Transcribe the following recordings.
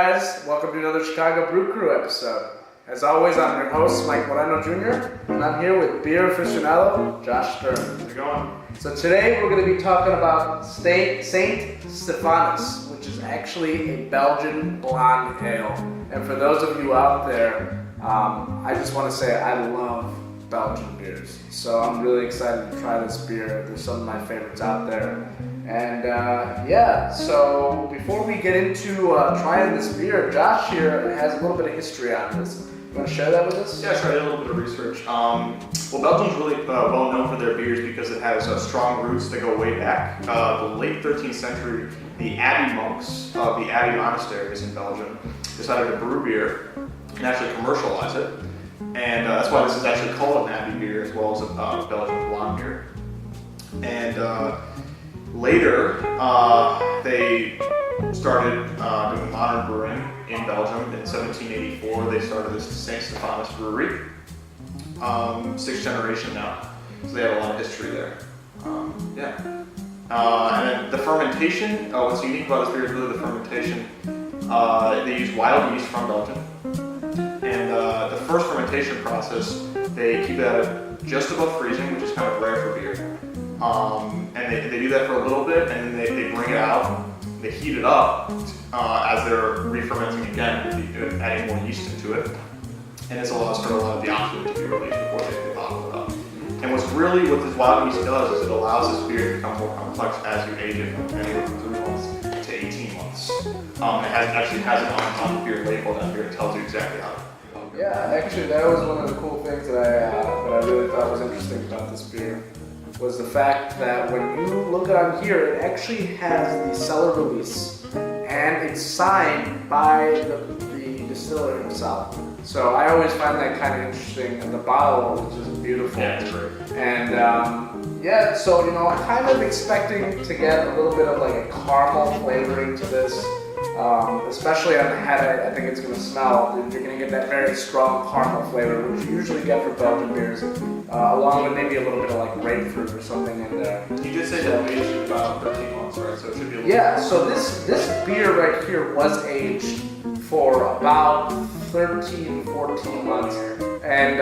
guys? Welcome to another Chicago Brew Crew episode. As always, I'm your host, Mike Moreno Jr., and I'm here with beer aficionado, Josh Stern. How's it going? So today we're going to be talking about Saint Stefanus, which is actually a Belgian blonde ale. And for those of you out there, I just want to say I love Belgian beers. So I'm really excited to try this beer. There's some of my favorites out there. And so before we get into trying this beer, Josh here has a little bit of history on this. You want to share that with us? Yeah, sure. I did a little bit of research. Well, Belgium's really well known for their beers because it has strong roots that go way back. The late 13th century, the abbey monks of the abbey monasteries in Belgium decided to brew beer and actually commercialize it. And that's why this is actually called an abbey beer as well as a Belgian blonde beer. And later, they started doing modern brewing in Belgium. In 1784, they started this St. Stefanus brewery. 6th generation now, so they have a lot of history there. And then the fermentation, what's unique about this beer is really the fermentation. They use wild yeast from Belgium. And the first fermentation process, they keep that at just above freezing, which is kind of rare for beer. And they do that for a little bit, and then they bring it out, they heat it up as they're re-fermenting again, adding more yeast into it. And this allows for a lot of the oxygen to be released before they bottle it up. And what this wild yeast does is it allows this beer to become more complex as you age it from anywhere from 3 months to 18 months. It actually has it on the beer label that beer tells you exactly how. Yeah, actually that was one of the cool things that I really thought was interesting about this beer. Was the fact that when you look on here, it actually has the cellar release, and it's signed by the distiller himself. So I always find that kind of interesting, and the bottle is just beautiful. Yeah, it's great. And so I'm kind of expecting to get a little bit of like a caramel flavoring to this, especially on the head. I think it's going to smell. You're going to get that very strong caramel flavor, which you usually get for Belgian beers. Along with maybe a little bit of like grapefruit or something in there. You did say that aged about 13 months, right? So it should be a little so this beer right here was aged for about 13, 14 months. And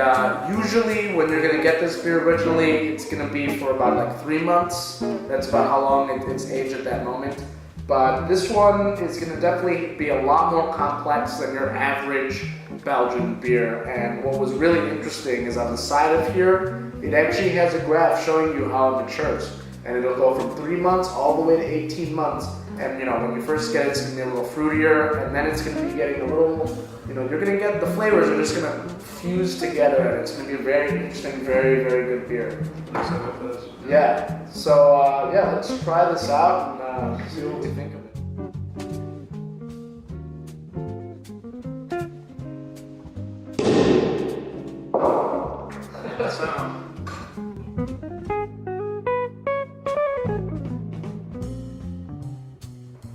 usually when you're gonna get this beer originally, it's gonna be for about like 3 months. That's about how long it's aged at that moment. But this one is gonna definitely be a lot more complex than your average Belgian beer. And what was really interesting is on the side of here, it actually has a graph showing you how it matures. And it'll go from 3 months all the way to 18 months. And when you first get it, it's gonna be a little fruitier, and then it's gonna be getting a little, you're gonna get the flavors are just gonna fuse together, and it's gonna be a very interesting, very, very good beer. Yeah. So let's try this out and see what we think of it.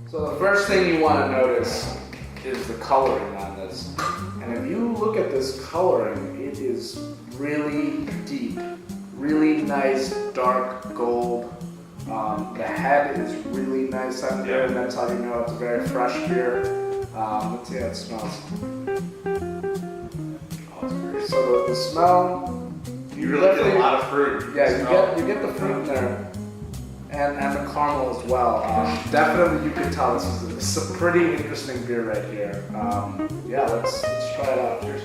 So the first thing you want to notice is the coloring on this. And if you look at this coloring, it is really deep, really nice dark gold. The head is really nice on there, and that's how you know it's a very fresh beer. Let's see how it smells. So the smell, you really get a lot of fruit. Yeah, you get the fruit in there. And the caramel as well. Definitely, you can tell this is a pretty interesting beer right here. Let's try it out. Cheers.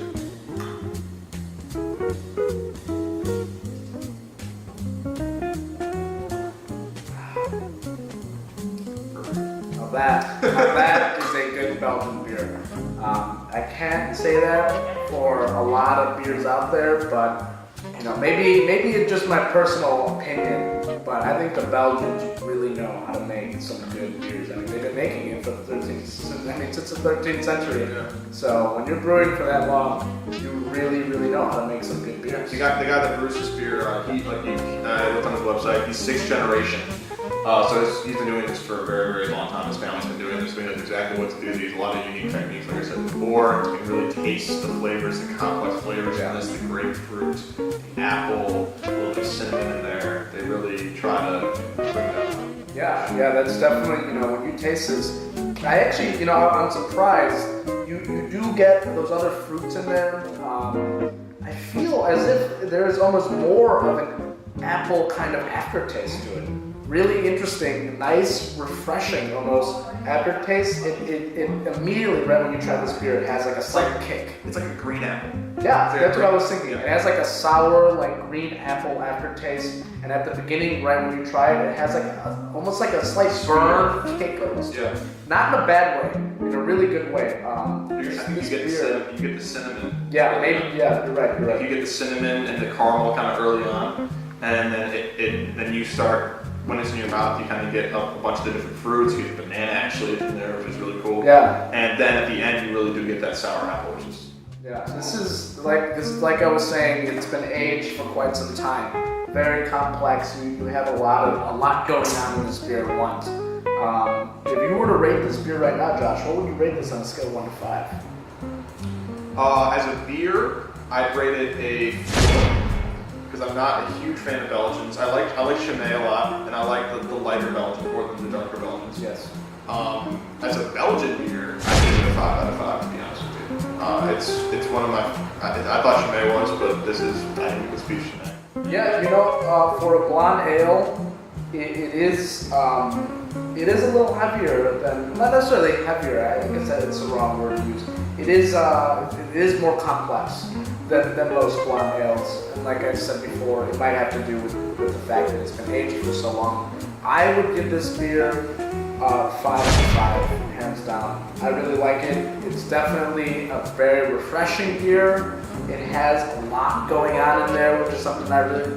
Now that is a good Belgian beer. I can't say that for a lot of beers out there, but maybe it's just my personal opinion. But I think the Belgians really know how to make some good beers. I mean, they've been making it since the 13th century. Yeah. So when you're brewing for that long, you really, really know how to make some good beers. The guy that brews this beer, I looked on his website. He's 6th generation. So he's been doing this for a very, very long time. His family's been doing this. So he knows exactly what to do. He has a lot of unique techniques, like I said before. You can really taste the flavors, the complex flavors in this, the grapefruit, apple, a little bit of cinnamon in there. They really try to bring that up. Yeah, that's definitely, when you taste this, I actually, I'm surprised. You do get those other fruits in there. I feel as if there's almost more of an apple kind of aftertaste to it. Really interesting, nice, refreshing almost aftertaste. It immediately, right when you try this beer, it has like a slight kick. It's like a green apple. Yeah, that's what I was thinking. It has like a sour, like green apple aftertaste, and at the beginning, right when you try it, it has like almost like a slight burn kick almost. Yeah. Not in a bad way, in a really good way. I think you get the cinnamon. Yeah, maybe. Yeah, you're right. You get the cinnamon and the caramel kind of early on, and then then you start. When it's in your mouth, you kind of get a bunch of the different fruits. You get banana actually in there, which is really cool. Yeah. And then at the end, you really do get that sour apple, which is. Yeah. This is like I was saying. It's been aged for quite some time. Very complex. You have a lot going on in this beer at once. If you were to rate this beer right now, Josh, what would you rate this on a scale of 1 to 5? As a beer, I'd rate it a 4. Because I'm not a huge fan of Belgians. I like Chimay a lot, and I like the lighter Belgian more than the darker Belgians. Yes. As a Belgian beer, I give it a 5 out of 5, to be honest with you. It's one of my. I thought Chimay was, but I think it's beef Chimay. Yeah, for a blonde ale, it is a little heavier than, not necessarily heavier. I think it's the wrong word to use. It is more complex than most blonde ales. And like I said before, it might have to do with the fact that it's been aged for so long. I would give this beer 5 out of 5, hands down. I really like it. It's definitely a very refreshing beer. It has a lot going on in there, which is something I really,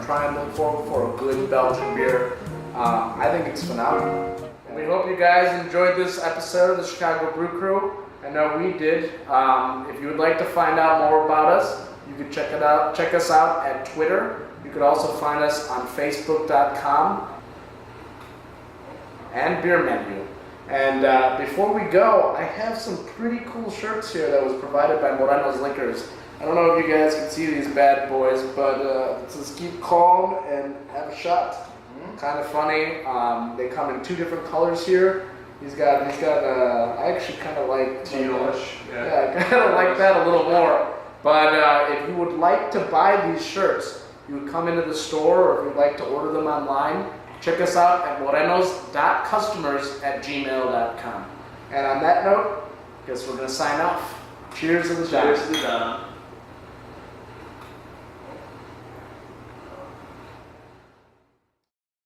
try and look for a good Belgian beer. I think it's phenomenal. And we hope you guys enjoyed this episode of the Chicago Brew Crew. I know we did. If you would like to find out more about us, you can check us out at Twitter. You could also find us on Facebook.com and Beer Menu. And before we go, I have some pretty cool shirts here that was provided by Moreno's Liquors. I don't know if you guys can see these bad boys, but it says keep calm and have a shot. Kind of funny. They come in 2 different colors here. He's got. I actually kind of like tealish. Yeah, I kind of like that a little more. But if you would like to buy these shirts, you would come into the store, or if you'd like to order them online, check us out at morenos.customers@gmail.com. And on that note, I guess we're gonna sign off. Cheers to the John. Cheers to the John.